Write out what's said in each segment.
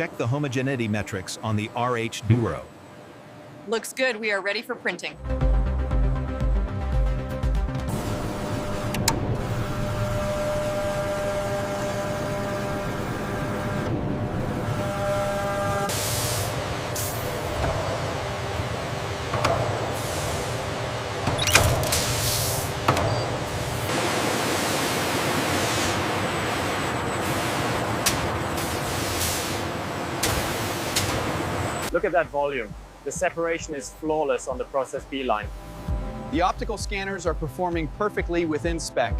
check the homogeneity metrics on the RH Duro. Looks good. We are ready for printing. Look at that volume. The separation is flawless on the process B line. The optical scanners are performing perfectly within spec.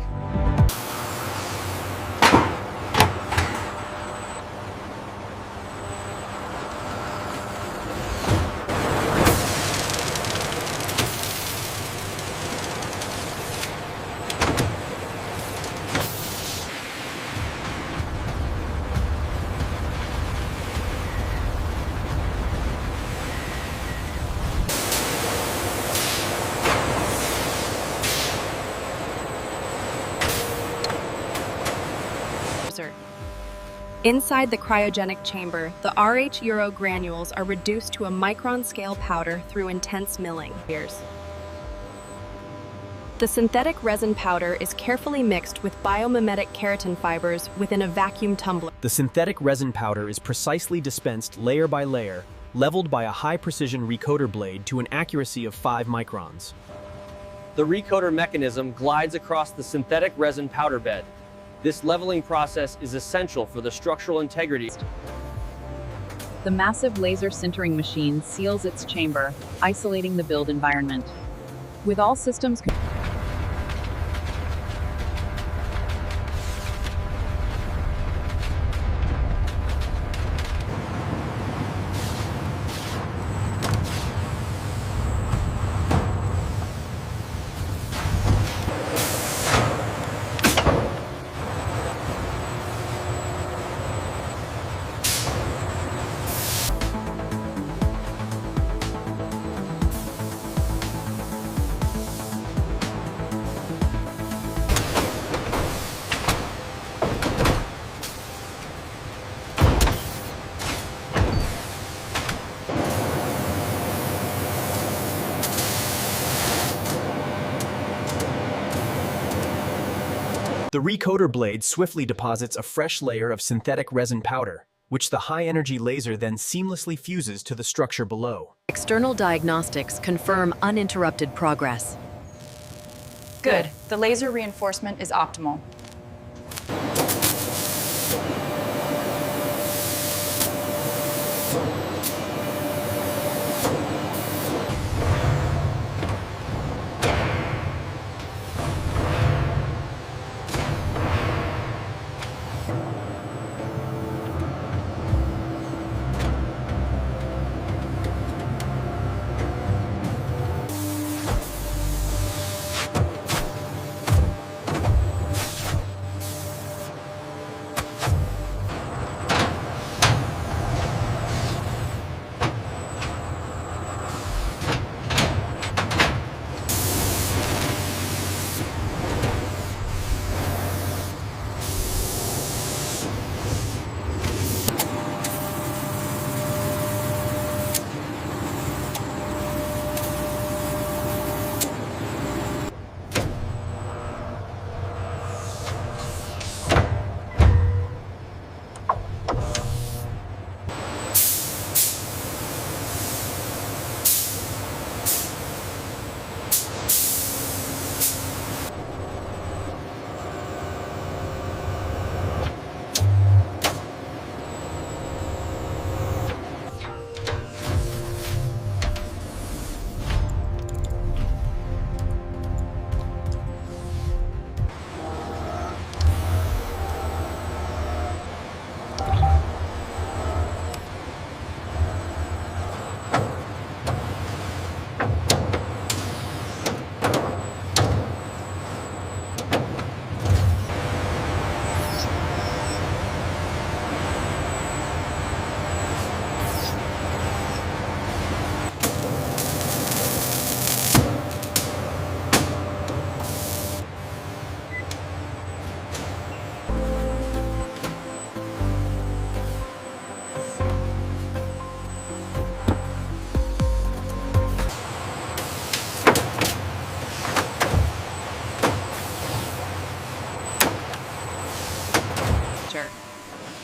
Inside the cryogenic chamber, the RH Euro granules are reduced to a micron-scale powder through intense milling. The synthetic resin powder is carefully mixed with biomimetic keratin fibers within a vacuum tumbler. The synthetic resin powder is precisely dispensed layer by layer, leveled by a high-precision recoater blade to an accuracy of 5 microns. The recoater mechanism glides across the synthetic resin powder bed. This leveling process is essential for the structural integrity. The massive laser sintering machine seals its chamber, isolating the build environment. With all systems The recoater blade swiftly deposits a fresh layer of synthetic resin powder, which the high-energy laser then seamlessly fuses to the structure below. External diagnostics confirm uninterrupted progress. Good. The laser reinforcement is optimal.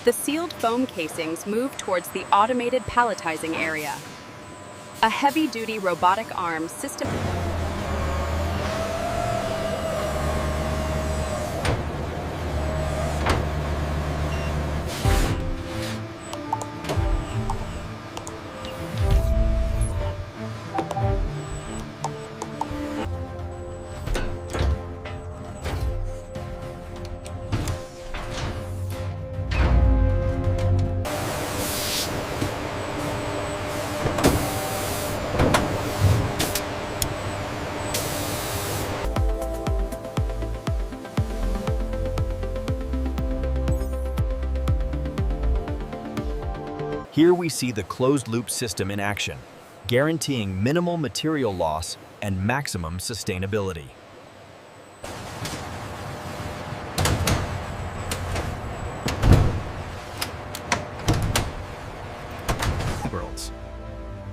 The sealed foam casings move towards the automated palletizing area. A heavy-duty robotic arm system. Here we see the closed-loop system in action, guaranteeing minimal material loss and maximum sustainability.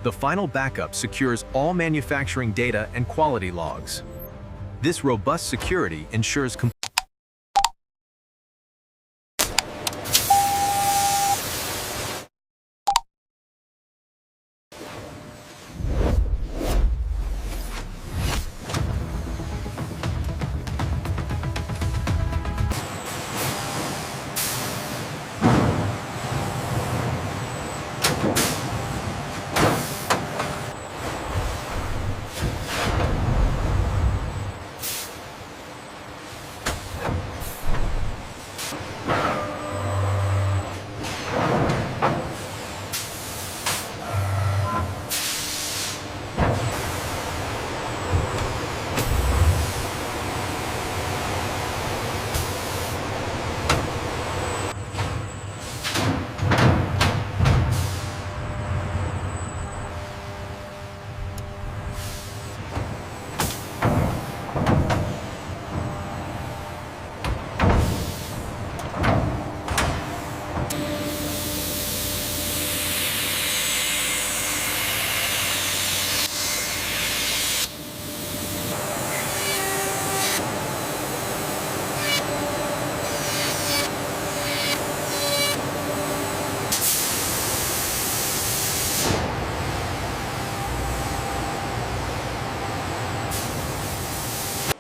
The final backup secures all manufacturing data and quality logs. This robust security ensures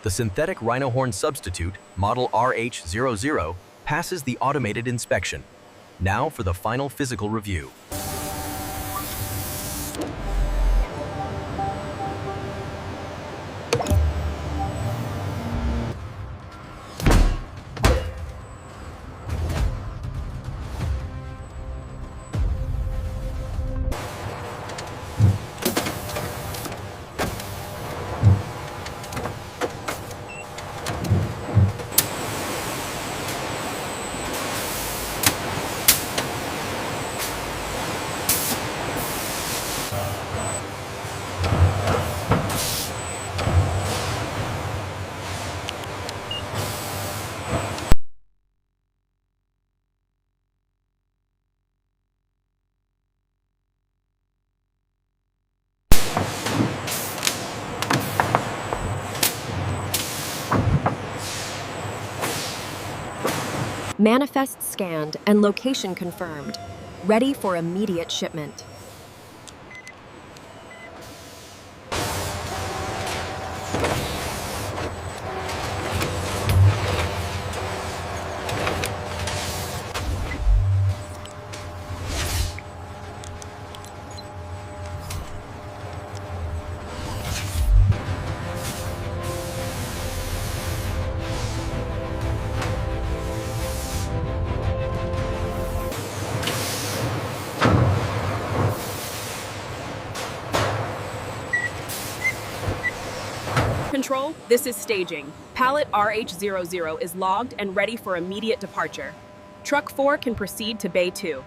the synthetic Rhino Horn substitute, model RH00, passes the automated inspection. Now for the final physical review. Manifest scanned and location confirmed. Ready for immediate shipment. Control, this is staging. Pallet RH00 is logged and ready for immediate departure. Truck 4 can proceed to Bay 2.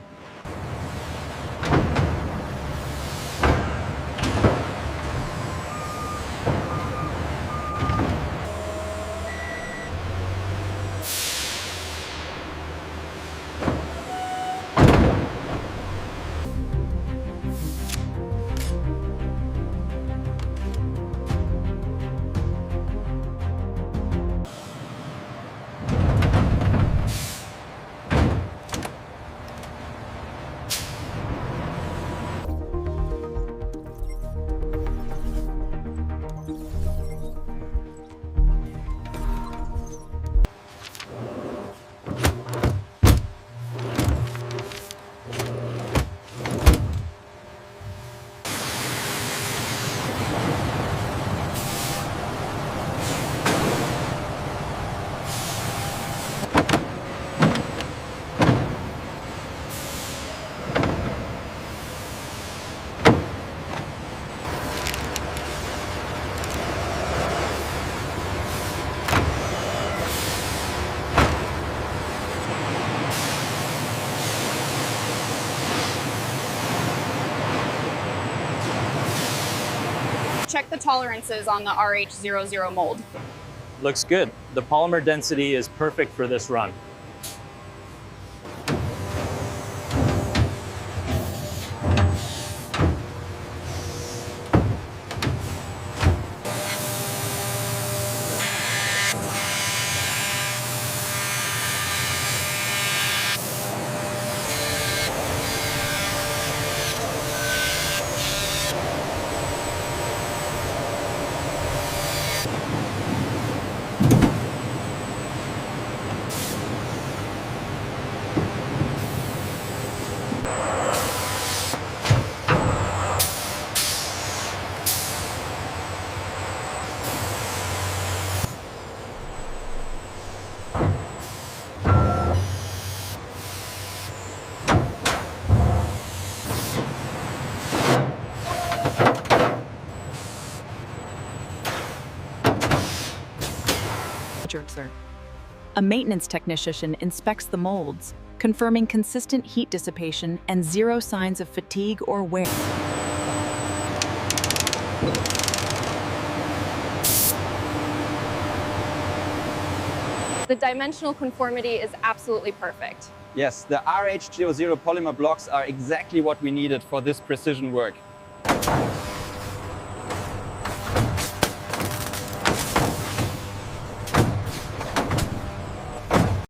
check the tolerances on the RH00 mold. Looks good. The polymer density is perfect for this run. A maintenance technician inspects the molds, confirming consistent heat dissipation and zero signs of fatigue or wear. The dimensional conformity is absolutely perfect. Yes, the RH00 polymer blocks are exactly what we needed for this precision work.